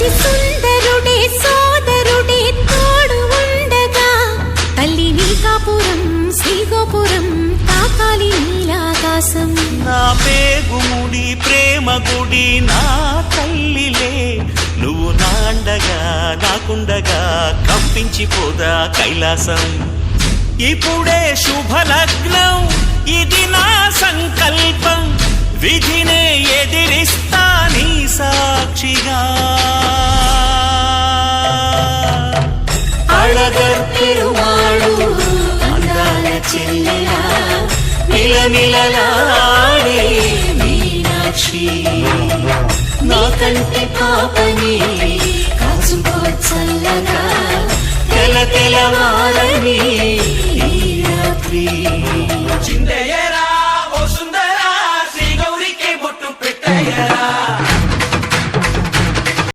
అతి సుందరుడే సోదరుడే తోడు ఉండగా తల్లి నీ కాపురం శ్రీగోపురం తాకాలి నీలాకాశం. నా పేగుముడి ప్రేమ గుడి నా తల్లిలే, నువ్వు నాండగా నాకుండగా కంపించిపోదా కైలాసం. ఇప్పుడే శుభలగ్నం ఇది నా సంకల్పం, విధినే ఎదిరిస్తా నీ సాక్షిగా. అళగర్ పెరుమాళు అందాల చెల్లెలా మిలమిలలాడే మీనాక్షి, నా కంటి పాపని కాచుకో చల్లగా తెల తెలవారని ఈ రాత్రి.